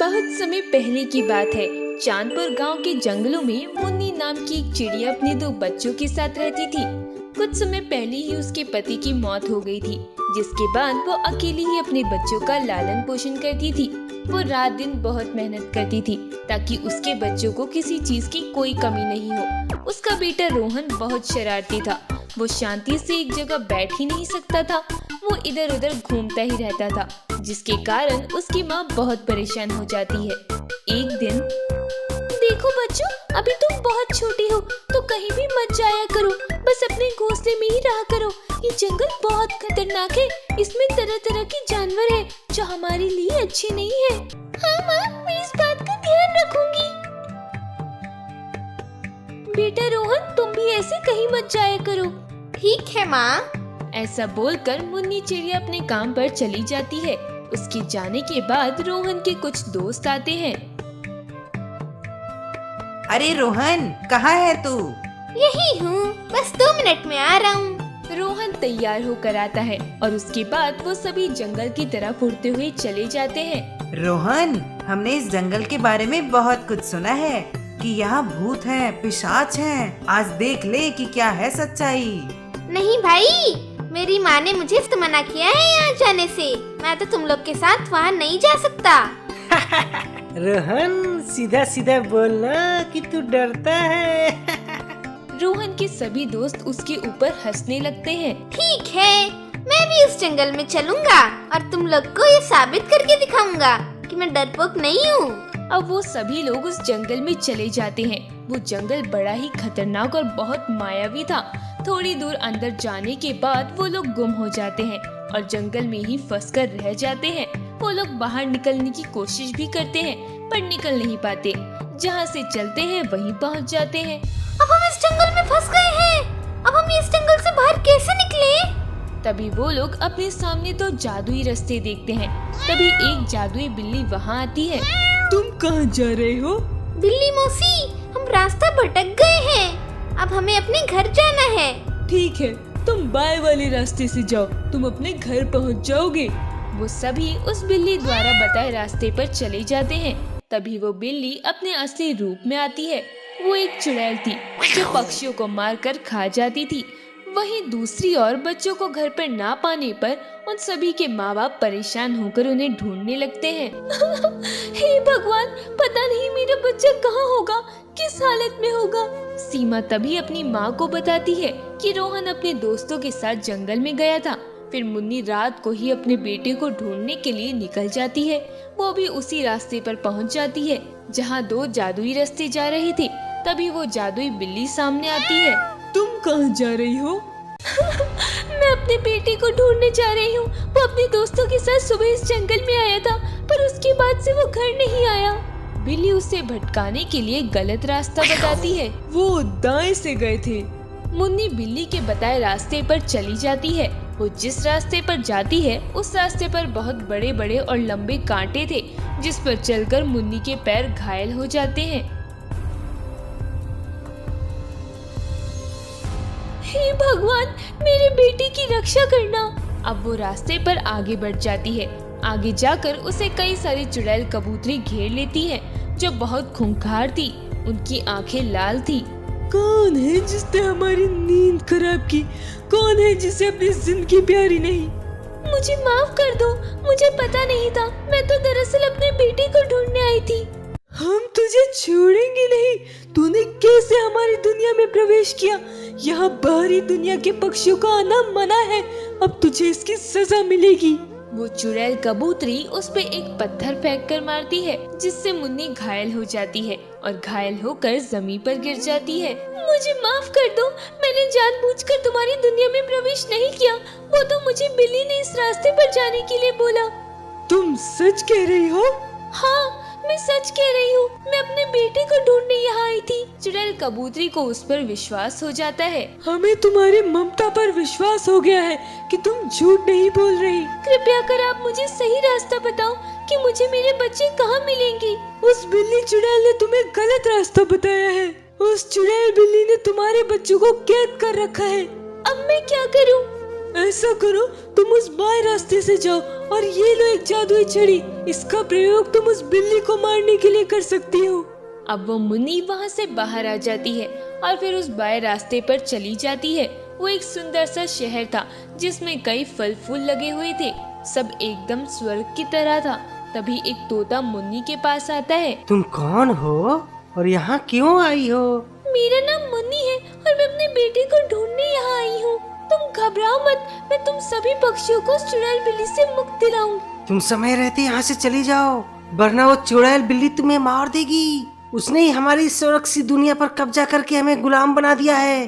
बहुत समय पहले की बात है। चांदपुर गांव के जंगलों में मुन्नी नाम की एक चिड़िया अपने दो बच्चों के साथ रहती थी। कुछ समय पहले ही उसके पति की मौत हो गई थी, जिसके बाद वो अकेली ही अपने बच्चों का लालन पोषण करती थी। वो रात दिन बहुत मेहनत करती थी ताकि उसके बच्चों को किसी चीज की कोई कमी नहीं हो। उसका बेटा रोहन बहुत शरारती था। वो शांति से एक जगह बैठ ही नहीं सकता था। वो इधर उधर घूमता ही रहता था, जिसके कारण उसकी माँ बहुत परेशान हो जाती है। एक दिन, देखो बच्चों, अभी तुम बहुत छोटी हो तो कहीं भी मत जाया करो, बस अपने घोंसले में ही रहा करो। ये जंगल बहुत खतरनाक है, इसमें तरह तरह के जानवर हैं जो हमारे लिए अच्छे नहीं है। हाँ माँ, मैं इस बात का ध्यान रखूंगी। बेटा रोहन, तुम भी ऐसे कहीं मत जाया करो। ठीक है माँ। ऐसा बोलकर मुन्नी चिड़िया अपने काम पर चली जाती है। उसके जाने के बाद रोहन के कुछ दोस्त आते हैं। अरे रोहन, कहाँ है तू? यही हूँ, बस 2 मिनट में आ रहा हूँ। रोहन तैयार होकर आता है और उसके बाद वो सभी जंगल की तरफ उड़ते हुए चले जाते हैं। रोहन, हमने इस जंगल के बारे में बहुत कुछ सुना है कि यहाँ भूत हैं, पिशाच हैं। आज देख ले कि क्या है सच्चाई। नहीं भाई, मेरी माँ ने मुझे तो मना किया है यहाँ जाने से। मैं तो तुम लोग के साथ वहाँ नहीं जा सकता। रोहन, सीधा सीधा बोलना कि तू डरता है। रोहन के सभी दोस्त उसके ऊपर हंसने लगते हैं। ठीक है, मैं भी उस जंगल में चलूंगा और तुम लोग को ये साबित करके दिखाऊंगा कि मैं डरपोक नहीं हूँ। अब वो सभी लोग उस जंगल में चले जाते हैं। वो जंगल बड़ा ही खतरनाक और बहुत मायावी था। थोड़ी दूर अंदर जाने के बाद वो लोग गुम हो जाते हैं और जंगल में ही फंसकर रह जाते हैं। वो लोग बाहर निकलने की कोशिश भी करते हैं पर निकल नहीं पाते। जहाँ से चलते हैं वहीं पहुँच जाते हैं। अब हम इस जंगल में फंस गए हैं। अब हम इस जंगल से बाहर कैसे निकले? तभी वो लोग अपने सामने दो जादुई रास्ते देखते हैं। तभी एक जादुई बिल्ली वहाँ आती है। तुम कहाँ जा रहे हो? बिल्ली मौसी, हम रास्ता भटक गए हैं। अब हमें अपने घर जाना है। ठीक है, तुम बाएं वाले रास्ते से जाओ, तुम अपने घर पहुँच जाओगे। वो सभी उस बिल्ली द्वारा बताए रास्ते पर चले जाते हैं। तभी वो बिल्ली अपने असली रूप में आती है। वो एक चुड़ैल थी जो पक्षियों को मारकर खा जाती थी। वहीं दूसरी ओर बच्चों को घर पर ना पाने पर उन सभी के माँ बाप परेशान होकर उन्हें ढूंढने लगते हैं। हे भगवान, पता नहीं मेरा बच्चा कहाँ होगा, किस हालत में होगा। सीमा तभी अपनी माँ को बताती है कि रोहन अपने दोस्तों के साथ जंगल में गया था। फिर मुन्नी रात को ही अपने बेटे को ढूंढने के लिए निकल जाती है। वो भी उसी रास्ते पर पहुंच जाती है जहां दो जादुई रास्ते जा रहे थे। तभी वो जादुई बिल्ली सामने आती है। तुम कहाँ जा रही हो? मैं अपने बेटे को ढूंढने जा रही हूँ। वो अपने दोस्तों के साथ सुबह इस जंगल में आया था, पर उसके बाद से वो घर नहीं आया। बिल्ली उसे भटकाने के लिए गलत रास्ता बताती है। वो दाएं से गए थे। मुन्नी बिल्ली के बताए रास्ते पर चली जाती है। वो जिस रास्ते पर जाती है उस रास्ते पर बहुत बड़े बड़े और लंबे कांटे थे, जिस पर चलकर मुन्नी के पैर घायल हो जाते हैं। हे भगवान, मेरे बेटे की रक्षा करना। अब वो रास्ते पर आगे बढ़ जाती है। आगे जाकर उसे कई सारी चुड़ैल कबूतरी घेर लेती है जो बहुत खूंखार थी। उनकी आंखें लाल थी। कौन है जिसने हमारी नींद खराब की? कौन है जिसे अपनी जिंदगी प्यारी नहीं? मुझे माफ कर दो, मुझे पता नहीं था। मैं तो दरअसल अपने बेटे को ढूंढने आई थी। हम तुझे छोड़ेंगे नहीं। तूने कैसे हमारी दुनिया में प्रवेश किया? यहाँ बाहरी दुनिया के पक्षियों का आना मना है। अब तुझे इसकी सजा मिलेगी। वो चुड़ैल कबूतरी उस पे एक पत्थर फेंक कर मारती है, जिससे मुन्नी घायल हो जाती है और घायल होकर जमीन पर गिर जाती है। मुझे माफ कर दो, मैंने जानबूझकर तुम्हारी दुनिया में प्रवेश नहीं किया। वो तो मुझे बिल्ली ने इस रास्ते पर जाने के लिए बोला। तुम सच कह रही हो? हाँ, मैं सच कह रही हूँ। मैं अपने बेटे को ढूंढने यहाँ आई थी। चुड़ैल कबूतरी को उस पर विश्वास हो जाता है। हमें तुम्हारी ममता पर विश्वास हो गया है कि तुम झूठ नहीं बोल रही। कृपया कर आप मुझे सही रास्ता बताओ कि मुझे मेरे बच्चे कहाँ मिलेंगे। उस बिल्ली चुड़ैल ने तुम्हें गलत रास्ता बताया है। उस चुड़ैल बिल्ली ने तुम्हारे बच्चों को कैद कर रखा है। अब मैं क्या करूँ? ऐसा करो, तुम उस बाएं रास्ते से जाओ और ये लो एक जादुई छड़ी। इसका प्रयोग तुम उस बिल्ली को मारने के लिए कर सकती हो। अब वो मुन्नी वहाँ से बाहर आ जाती है और फिर उस बाएं रास्ते पर चली जाती है। वो एक सुंदर सा शहर था जिसमें कई फल फूल लगे हुए थे। सब एकदम स्वर्ग की तरह था। तभी एक तोता मुन्नी के पास आता है। तुम कौन हो और यहाँ क्यों आई हो? मेरा नाम मुन्नी है और मैं अपने बेटे को ढूंढने यहाँ आई हूँ। तुम घबराओ मत, मैं तुम सभी पक्षियों को चुड़ैल बिल्ली से मुक्ति दिलाऊंगी। तुम समय रहते यहाँ से चली जाओ, वरना वो चुड़ैल बिल्ली तुम्हें मार देगी। उसने ही हमारी सुरक्षित दुनिया पर कब्जा करके हमें गुलाम बना दिया है।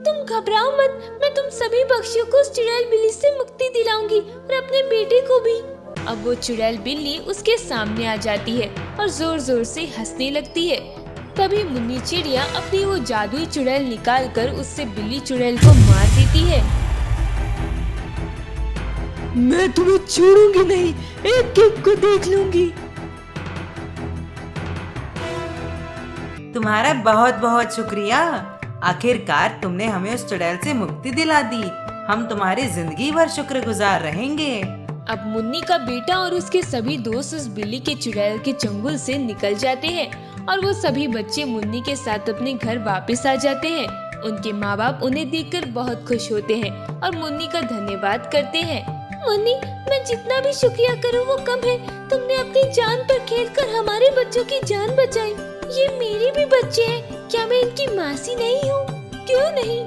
तुम घबराओ मत, मैं तुम सभी पक्षियों को उस चुड़ैल बिल्ली से मुक्ति दिलाऊंगी और अपने बेटे को भी। अब वो चुड़ैल बिल्ली उसके सामने आ जाती है और जोर जोर से हंसने लगती है। तभी मुन्नी चिड़िया अपनी वो जादुई चुड़ैल निकालकर उससे बिल्ली चुड़ैल को मार देती है। मैं तुम्हें छोड़ूंगी नहीं, एक एक को देख लूंगी। तुम्हारा बहुत बहुत शुक्रिया। आखिरकार तुमने हमें उस चुड़ैल से मुक्ति दिला दी। हम तुम्हारी जिंदगी भर शुक्रगुजार रहेंगे। अब मुन्नी का बेटा और उसके सभी दोस्त उस बिल्ली के चुड़ैल के चंगुल से निकल जाते हैं और वो सभी बच्चे मुन्नी के साथ अपने घर वापस आ जाते हैं। उनके माँ बाप उन्हें देखकर बहुत खुश होते हैं और मुन्नी का धन्यवाद करते हैं। मुन्नी, मैं जितना भी शुक्रिया करूँ वो कम है। तुमने अपनी जान पर खेलकर हमारे बच्चों की जान बचाई। ये मेरे भी बच्चे हैं, क्या मैं इनकी मासी नहीं हूँ? क्यों नहीं?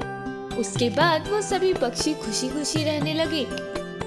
उसके बाद वो सभी पक्षी खुशी खुशी रहने लगे।